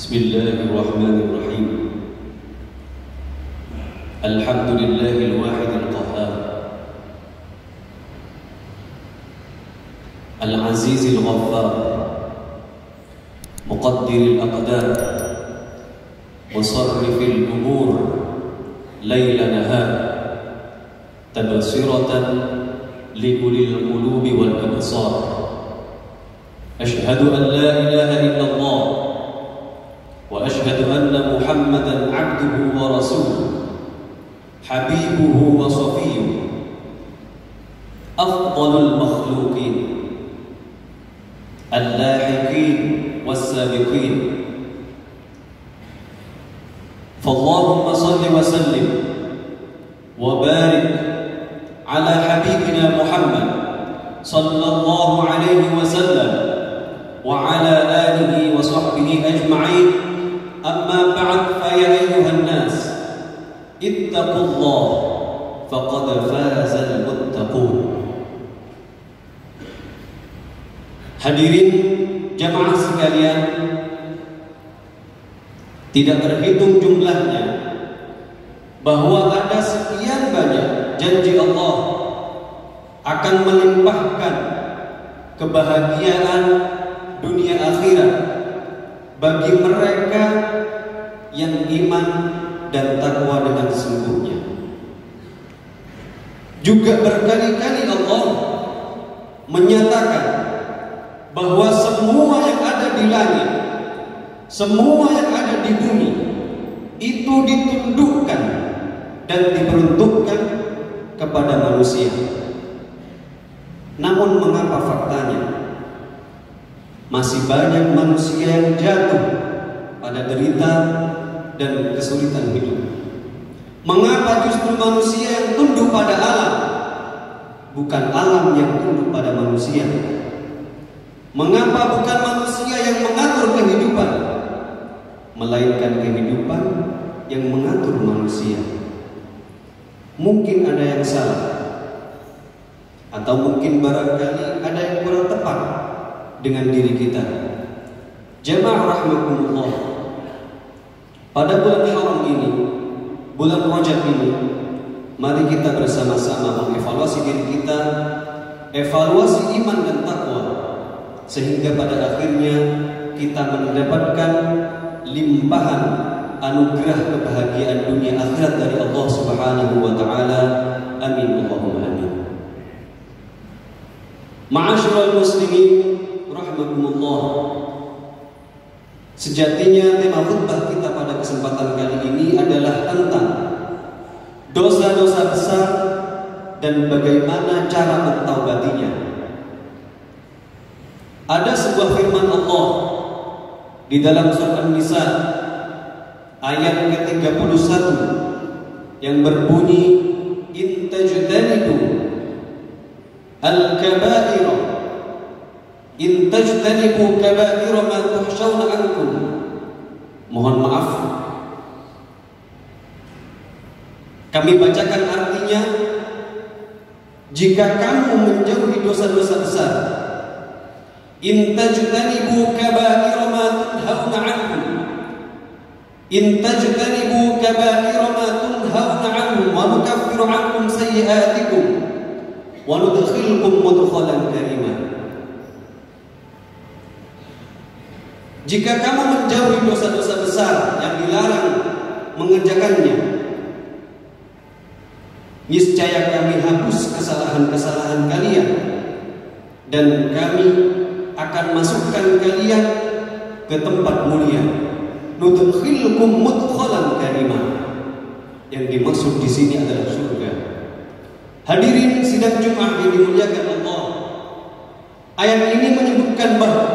Bismillahirrahmanirrahim. Alhamdulillahil wahidil qahhar, al-azizil ghaffar, muqaddiril aqdar, musarrifil umur, layla nahar, tabsiratan likulil qulubi wal absar. Ashhadu an la ilaha illallah wa ashhadu anna Muhammadan abduhu wa rasuluh, habibuhu wa safiyuh, afdalul makhluqin, al-lahiqin was-sabiqin. Fallahumma salli wa sallim wa barik ala habibina Muhammad sallallahu alaihi wasallam wa ala alihi wa sahbihi ajma'in. Amma ba'd, fa ya ayyuhan nas ittaqullah faqad fazal muttaqun. Hadirin jamaah sekalian, tidak terhitung jumlahnya bahwa ada sekian banyak janji Allah akan melimpahkan kebahagiaan dunia akhirat bagi mereka yang iman dan takwa dengan sesungguhnya. Juga berkali-kali Allah menyatakan bahwa semua yang ada di langit, semua yang ada di bumi itu ditundukkan dan diperuntukkan kepada manusia. Namun mengapa faktanya masih banyak manusia yang jatuh pada derita dan kesulitan hidup? Mengapa justru manusia yang tunduk pada alam, bukan alam yang tunduk pada manusia? Mengapa bukan manusia yang mengatur kehidupan, melainkan kehidupan yang mengatur manusia? Mungkin ada yang salah, atau mungkin barangkali ada yang kurang tepat dengan diri kita. Jamaah rahimakumullah, pada bulan haram ini, bulan Rajab ini, mari kita bersama-sama mengevaluasi diri kita, evaluasi iman dan takwa, sehingga pada akhirnya kita mendapatkan limpahan anugerah kebahagiaan dunia akhirat dari Allah Subhanahu wa taala. Amin Allahumma amin. Ma'asyiral muslimin rahimakumullah, sejatinya tema khutbah kita pada kesempatan kali ini adalah tentang dosa-dosa besar dan bagaimana cara bertaubatinya. Ada sebuah firman Allah di dalam surah An-Nisa ayat ke-31 yang berbunyi, in tajtanibu al-kaba'ira, in tajtanibu kaba'ira ma tuhshawna ankum. Mohon maaf, kami bacakan artinya, jika kamu menjauhi dosa-dosa besar, in tajtanibu kaba'ira ma tunhauna ankum, in tajtanibu kaba'ira ma tunhauna anhum wa nukaffiru ankum sayyi'atikum wa nudkhilkum mudkhalan karima. Jika kamu menjauhi dosa-dosa besar yang dilarang mengerjakannya, niscaya kami hapus kesalahan-kesalahan kalian dan kami akan masukkan kalian ke tempat mulia. Nudkhilkum mudkhalan karima. Yang dimaksud di sini adalah surga. Hadirin sidang Jumat yang dimuliakan Allah, ayat ini menyebutkan bahwa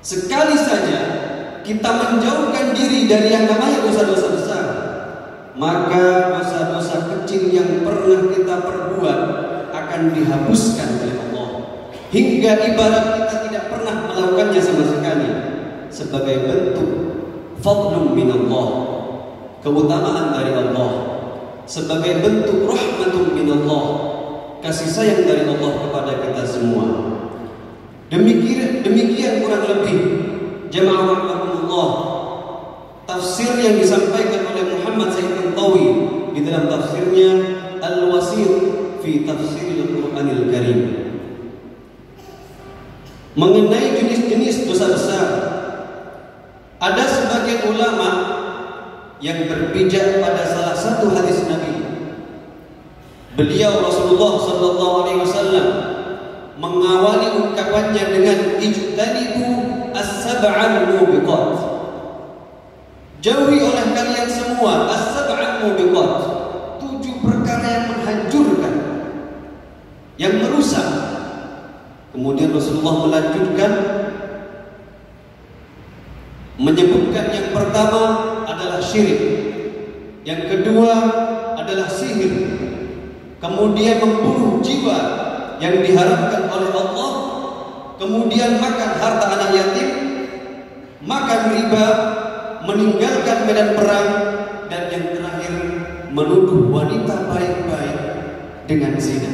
sekali saja kita menjauhkan diri dari yang namanya dosa-dosa besar, maka dosa-dosa kecil yang pernah kita perbuat akan dihapuskan oleh Allah, hingga ibarat kita tidak pernah melakukannya sama sekali, sebagai bentuk fadlun minallah, keutamaan dari Allah, sebagai bentuk rahmatun minallah, kasih sayang dari Allah kepada kita semua. Demikian kurang lebih jamaah rahimahullah, tafsir yang disampaikan oleh Muhammad Said Tantawi di dalam tafsirnya Al-Wasit fi Tafsir Al-Qur'anil Karim mengenai jenis-jenis dosa besar. Ada sebagian ulama yang berpijak pada salah satu hadis Nabi. Beliau Rasulullah sallallahu alaihi wasallam mengawali ungkapannya dengan ijtanibu as-sab'al mubiqat. Jauhi oleh kalian semua as-sab'al mubiqat, 7 perkara yang menghancurkan, yang merusak. Kemudian Rasulullah melanjutkan menyebutkan yang pertama adalah syirik, yang kedua adalah sihir, kemudian membunuh jiwa yang diharapkan oleh Allah, kemudian makan harta anak yatim, makan riba, meninggalkan medan perang, dan yang terakhir menuduh wanita baik-baik dengan zina.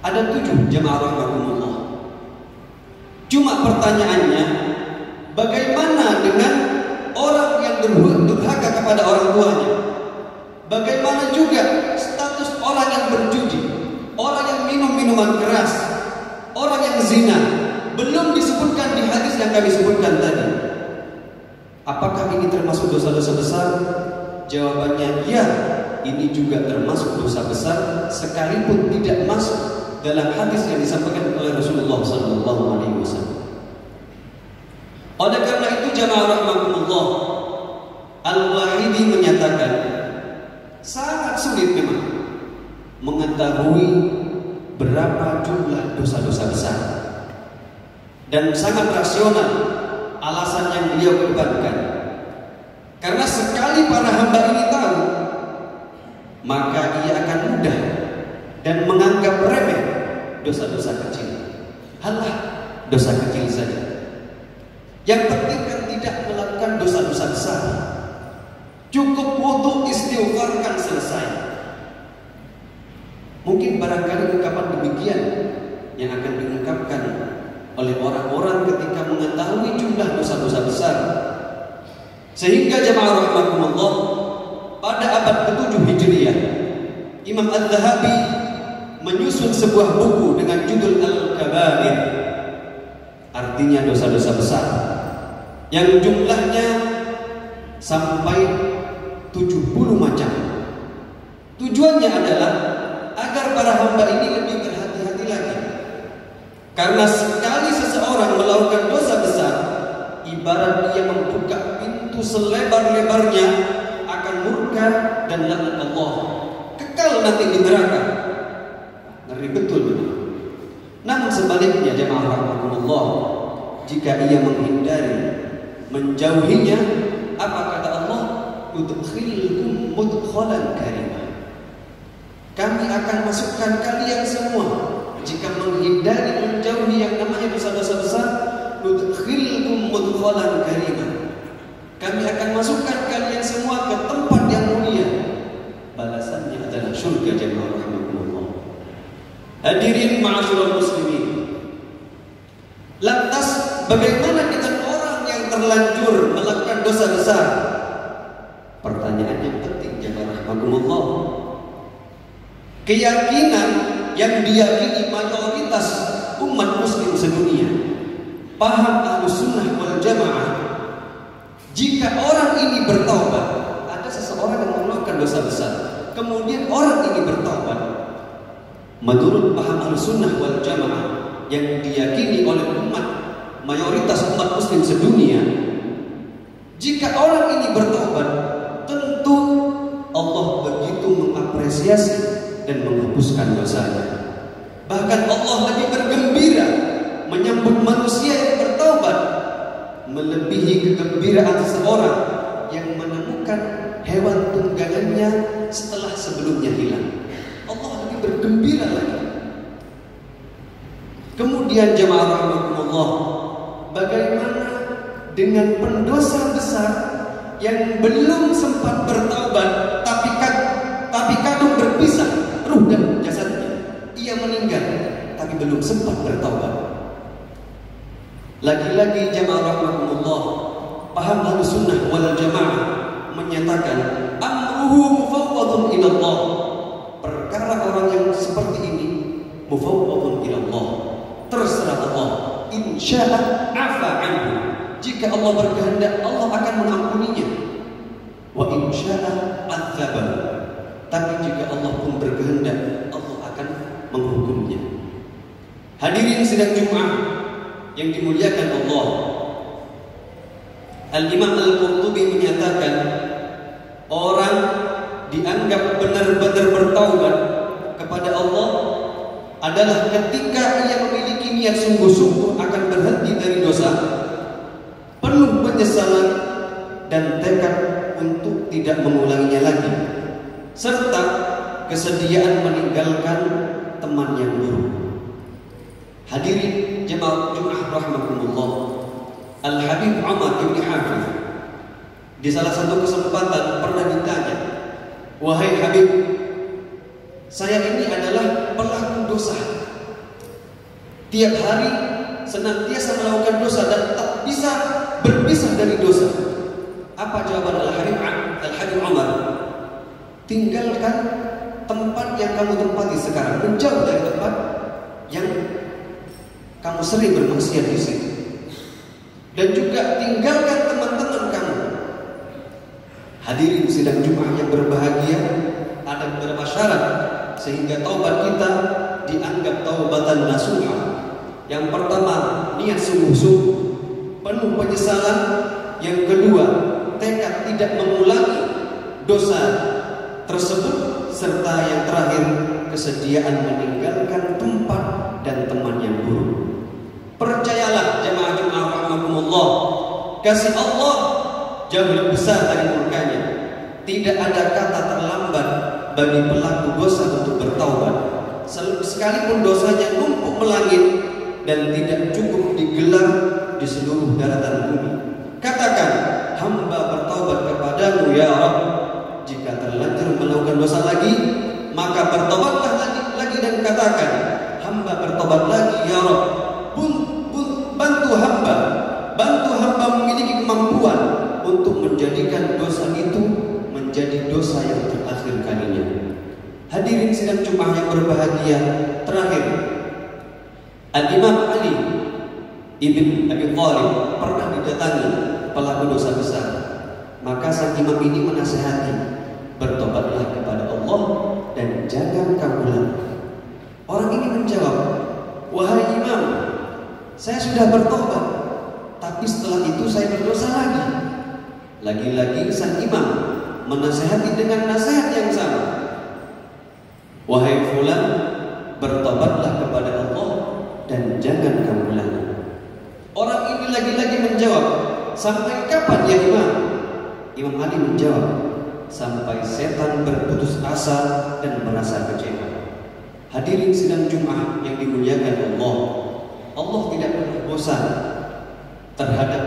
Ada 7 jemaah rahimakumullah. Cuma pertanyaannya, bagaimana dengan orang yang durhaka kepada orang tuanya? Bagaimana juga status orang yang berjudi, orang yang minum minuman keras, orang yang zina? Belum disebutkan di hadis yang kami sebutkan tadi. Apakah ini termasuk dosa-dosa besar? Jawabannya ya, ini juga termasuk dosa besar, sekalipun tidak masuk dalam hadis yang disampaikan oleh Rasulullah SAW. Oleh karena itu jamaah rahmatullah, Al-Wahidi menyatakan sangat sulit memang mengetahui berapa jumlah dosa-dosa besar, dan sangat rasional alasan yang beliau kedepankan. Karena sekali para hamba ini tahu, maka ia akan mudah dan menganggap remeh dosa-dosa kecil. Halah, dosa kecil saja. Yang penting kan tidak melakukan dosa-dosa besar. Cukup wudu, istighfar kan selesai. Mungkin barangkali ungkapan demikian yang akan diungkapkan oleh orang-orang ketika mengetahui jumlah dosa-dosa besar. Sehingga jemaah rahimakumullah, pada abad ke-7 Hijriah, Imam Az-Zahabi menyusun sebuah buku dengan judul Al-Kabair, artinya dosa-dosa besar, yang jumlahnya sampai 70 macam. Tujuannya adalah agar para hamba ini lebih berhati-hati lagi. Karena sekali seseorang melakukan dosa besar, ibarat dia membuka pintu selebar-lebarnya akan murka dan laknat Allah, kekal nanti di neraka. Ngeri betul betul. Namun sebaliknya jemaah rahimakumullah, jika ia menghindari, menjauhinya, apa kata Allah? Udkhilkum mudkhalan karimah. Kami akan masukkan kalian semua, jika menghindari, menjauhi yang namanya dosa-dosa besar, udkhilkum mudkhalan karimah. Kami akan masukkan kalian semua ke tempat yang mulia. Balasannya adalah surga jemaah rahimakumullah. Hadirin ma'asyiral muslimin. Lantas bagaimana dengan orang yang terlanjur melakukan dosa besar? Pertanyaan yang penting jemaah rahimakumullah. Keyakinan yang diyakini mayoritas umat muslim sedunia, paham Ahlussunnah wal Jamaah, jika orang ini bertaubat, ada seseorang yang melakukan dosa besar, kemudian orang ini bertaubat, menurut paham Ahlussunnah wal Jamaah yang diyakini oleh umat, mayoritas umat muslim sedunia, jika orang ini bertaubat, tentu Allah begitu mengapresiasi dan menghapuskan dosanya. Bahkan Allah lebih bergembira menyambut manusia yang bertaubat, melebihi kegembiraan seseorang yang menemukan hewan tunggangannya setelah sebelumnya hilang. Allah lebih bergembira lagi. Kemudian jemaah rahimakumullah, bagaimana dengan pendosa besar yang belum sempat bertaubat tapi kadung berpisah ruh dan jasadnya, ia meninggal tapi belum sempat bertaubat? Lagi-lagi jamaah rahmatullah, paham Ahlussunnah wal Jamaah menyatakan amruhu mufawwadun ila Allah. Perkara orang yang seperti ini mufawwadun ila Allah, terserah Allah. Insya'a afa anhu, jika Allah berkehendak Allah akan mengampuninya. Wa insya'a adzaba, tapi jika Allah pun berkehendak Allah akan menghukumnya. Hadirin sidang Jumat yang dimuliakan Allah, Al-Imam Al-Qurtubi menyatakan orang dianggap benar-benar bertaubat kepada Allah adalah ketika ia memiliki niat sungguh-sungguh akan berhenti dari dosa, penuh penyesalan dan tekad untuk tidak mengulanginya lagi, serta kesediaan meninggalkan teman yang buruk. Hadirin jemaah Jumat rahmatullah, Al-Habib Umar bin Hafiz di salah satu kesempatan pernah ditanya, "Wahai Habib, saya ini adalah pelaku dosa. Tiap hari senantiasa melakukan dosa dan tak bisa berpisah dari dosa." Apa jawaban Al-Habib Umar? Tinggalkan tempat yang kamu tempati sekarang, menjauh dari tempat yang kamu sering bermaksiat di situ. Dan juga tinggalkan teman-teman kamu. Hadirin sidang Jumat yang berbahagia, ada beberapa syarat sehingga taubat kita dianggap taubatan nasuha. Yang pertama, niat sungguh-sungguh, penuh penyesalan. Yang kedua, tekad tidak mengulangi dosa tersebut, serta yang terakhir, kesediaan meninggalkan tempat dan teman yang buruk. Percayalah jemaah Jumat rahmatullah, kasih Allah jauh lebih besar dari murkanya. Tidak ada kata terlambat bagi pelaku dosa untuk bertaubat, sekalipun dosanya numpuk melangit dan tidak cukup digelar di seluruh daratan bumi. Katakan, hamba bertaubat kepadamu ya Rabb. Jika terlanjur melakukan dosa lagi, maka bertobatlah lagi dan katakan, hamba bertobat lagi ya Rabb. Bantu hamba memiliki kemampuan untuk menjadikan dosa itu menjadi dosa yang terakhir kalinya. Hadirin sidang Jumat yang berbahagia, terakhir, Al-Imam Ali Ibn Abi Thalib pernah didatangi pelaku dosa besar. Maka sang imam ini menasihati, bertobatlah kepada Allah dan jangan kamu ulangi. Orang ini menjawab, wahai imam, saya sudah bertobat, tapi setelah itu saya berdosa lagi. Lagi-lagi sang imam menasihati dengan nasihat yang sama, wahai fulan, bertobatlah kepada Allah dan jangan kamu ulangi. Orang ini lagi-lagi menjawab, sampai kapan ya imam? Imam Ali menjawab, sampai setan berputus asa dan merasa kecewa. Hadirin sidang Jumat yang dimuliakan Allah, Allah tidak pernah bosan terhadap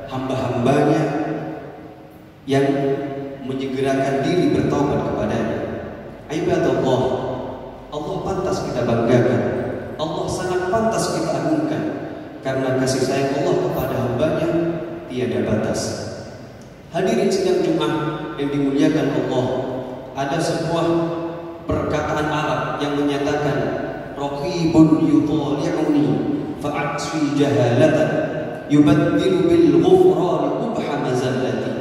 hamba-hambanya yang menyegerakan diri bertaubat kepadanya. Ibadallah, Allah pantas kita banggakan, Allah sangat pantas kita agungkan, karena kasih sayang Allah kepada hambanya tiada batas. Hadirin sidang Jumat yang dimuliakan Allah, ada sebuah perkataan Arab yang menyatakan, raqibun yutali'uni fa'aswi jahalatan yubaddilu bil ghufrani qubha mazallati.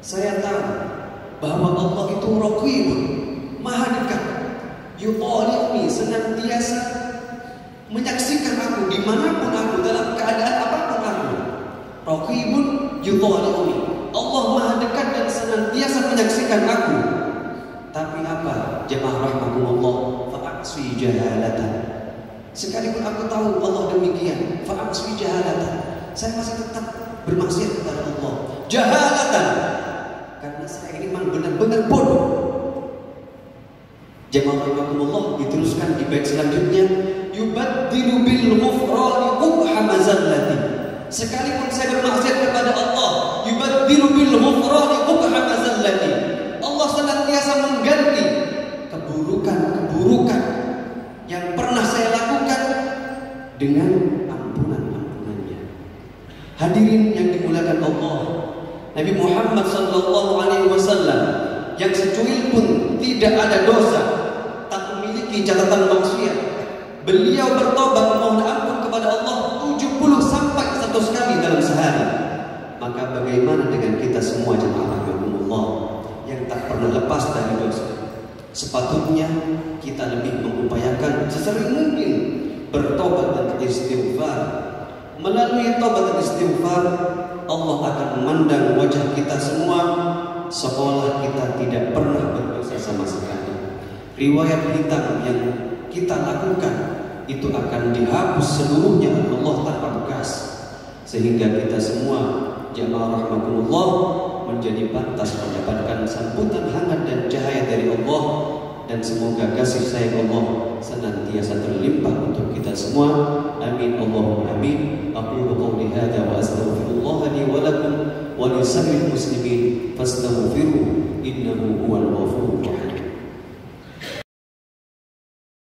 Saya tahu bahwa Allah itu raqibun, maha dekat, yutali'uni, senantiasa menyaksikan aku dimanapun aku, dalam keadaan apapun aku. Raqibun yutali'uni, Allah maha dekat dan senantiasa menyaksikan aku. Tapi apa? Jemaah rahmatullah, fa'aswi jahalatan. Sekalipun aku tahu Allah demikian, fa'aswi jahalatan, saya masih tetap bermaksiat kepada Allah. Jahalatan, karena saya ini memang benar-benar bodoh. Jemaah rahmatullah, diteruskan di bait selanjutnya, yubaddilu bil ghufrani qubha mazallati. Sekalipun saya bermaksiat kepada Allah, yubaddilu bil ghufrani qubha mazallati, Allah senantiasa mengganti keburukan-keburukan yang pernah saya lakukan dengan ampunan-ampunannya. Hadirin yang dimuliakan Allah, Nabi Muhammad SAW yang secuil pun tidak ada dosa, tak memiliki catatan maksiat, beliau bertobat memohon ampun kepada Allah 70 sampai 100 kali dalam sehari. Maka bagaimana dengan kita semua jemaah rahimahumullah yang tak pernah lepas dari dosa? Sepatutnya kita lebih mengupayakan sesering mungkin bertobat dan istighfar. Melalui tobat dan istighfar, Allah akan memandang wajah kita semua seolah kita tidak pernah berdosa sama sekali. Riwayat hitam yang kita lakukan itu akan dihapus seluruhnya oleh Allah tanpa bekas, sehingga kita semua jamaah rahmatullah menjadi pantas mendapatkan sambutan hangat dan cahaya dari Allah, dan semoga kasih sayang Allah senantiasa terlimpah untuk kita semua. Amin Allahumma amin. Aqulu qawli hadza wa astaghfirullah li wa lakum wa lisa'iril muslimin fastaghfiruhu